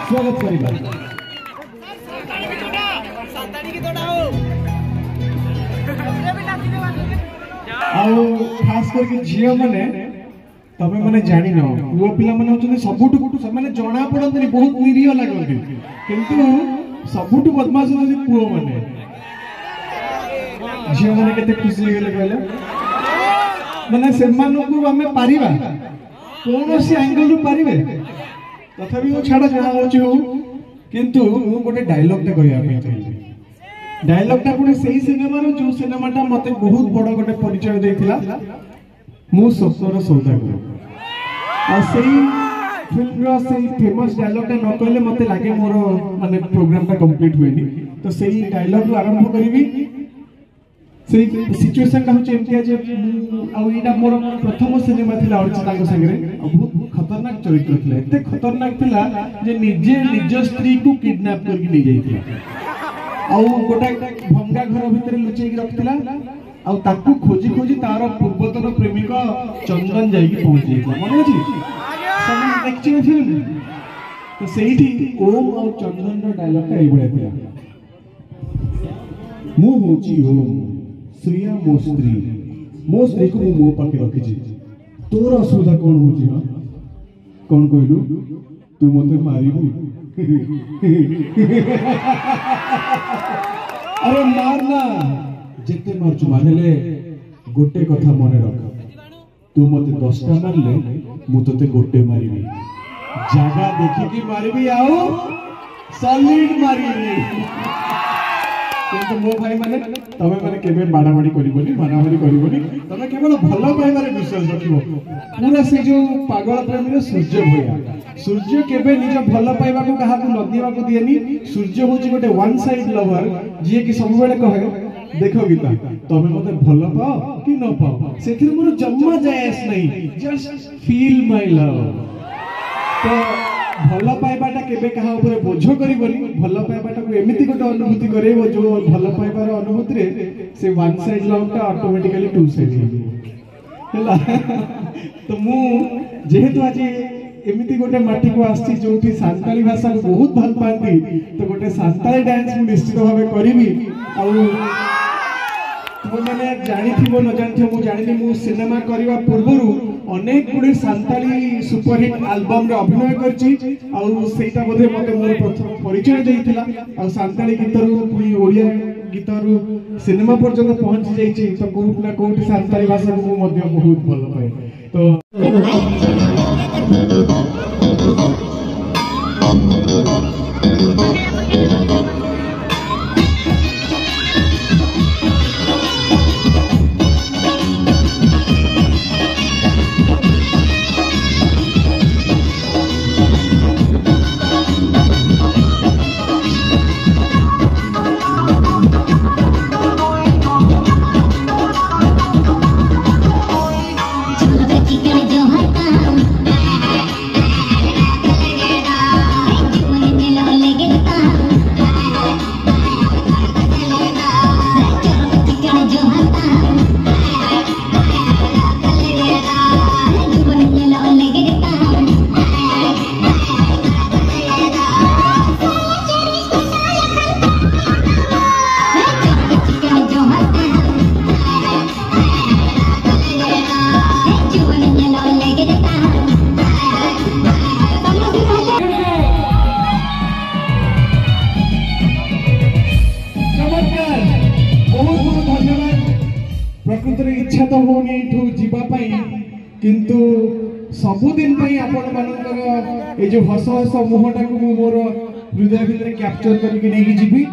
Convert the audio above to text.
स्वागत करिबा आउ खास करके झियो माने तबे माने जानि न पुओ पिला माने होचने सबुटु माने जणा पड़तनी बहुत निरीह लागନ୍ତି किंतु सबुटु बदमाश होचने पुओ माने झियो माने केते खुशी गेले कहले माने सेमानकु हमें पारिबा कोनोसी एंगल रु पारिबे तथापि वो छाड़ा जणा होची हो किंतु मु गोटे डायलॉग टे कहया पे चाहिए डायलॉग टा पुणी सही सिनेमा रो जो सिनेमाटा मते बहुत बड़ गोटे परिचय देथिला मु स्वप्नर सौदागर आ सही फिल्म रो सही फेमस डायलॉग टा न कहले मते लागे मोर माने प्रोग्राम टा कंप्लीट होइनी तो सही डायलॉग रो आरंभ करबी सही सिचुएशन का होचे एमतिया जे आ एटा मोर प्रथम सिनेमा थिला अर्चिता को संगे बहुत खतरनाक चरित्र थिला एते खतरनाक थिला जे निज स्त्री को किडनैप करके ले जाइथिला आउ गोटा भंगा घर भितर लुचेई रखथिला आउ ताकू खोजी खोजी तार पूर्वतन प्रेमिक चंदन जाई पहुंच जाइथिला मन अछि सब देखछि फिल्म तो सेठी ओम और चंदन रो डायलॉग का एई बडा थिला मु होची ओम श्रिया मो स्त्री को मो पाके रखिछि तोर असुविधा कोन होची हा कोन कहलु तू मते मारिबु अरे मारना जेते मारछु मानेले गोटे कथा मने रख तू मते 10टा मारले मु तते गोटे मारिबी जागा देखि कि मारिबी आउ सॉलिड मारिबी किंतु मो भाई माने तमे माने केबे बाडाबाडी करिबोनी मानामारी करिबोनी तमे केवल भलो पाइबारे विश्वास रखिबो पूरा से जो पागल प्रेमी सूर्य भया सूर्य केबे निज भलो पाइबा को कहा को नदिबा को दिएनी सूर्य होची गोटे वन साइड लवर जे कि सब बेले कहे देखो गीता तमे मते भलो पाओ कि न पाओ सेथिर मोर जम्मा जायस नहीं जस्ट फील माय लव तो भलो पाइबाटा केबे कहा ऊपर बोझ करिबोनी भलो पाइबाटा को एमिति गोटे अनुभूति करेबो जो भलो पाइबार अनुभूति रे से वन साइड लव टा ऑटोमेटिकली टू साइड होला तो मु जेहेतु आज एमिति गोटे माटी को आस्ती जोठी सांताली भाषा को बहुत भल पाती तो गोटे सांताली डांस मु निश्चित भाबे करिवि आ तुम मैंने जानी न जानी मु जानी मु सिनेमा करवा पूर्वरु अनेक गुड़े सांताली सुपरहिट एल्बम रे अभिनय करछि आ सेटा बोधे मते मोर प्रथम परिचय देइथिला आ सांताली गीतरु पुनी ओडिया गीतरु सिनेमा पर्यंत पहुंच जाइछि तो कोट ना कोट सांताली भाषा को मध्य बहुत भल पाए तो प्रकृति इच्छा तो होनी एठू जीवा पाई किंतु सबुदिन पाई आपण मानकर ए जो हस हस मुहटा को मु मोर हृदय भितर कैप्चर करके नहीं जीवी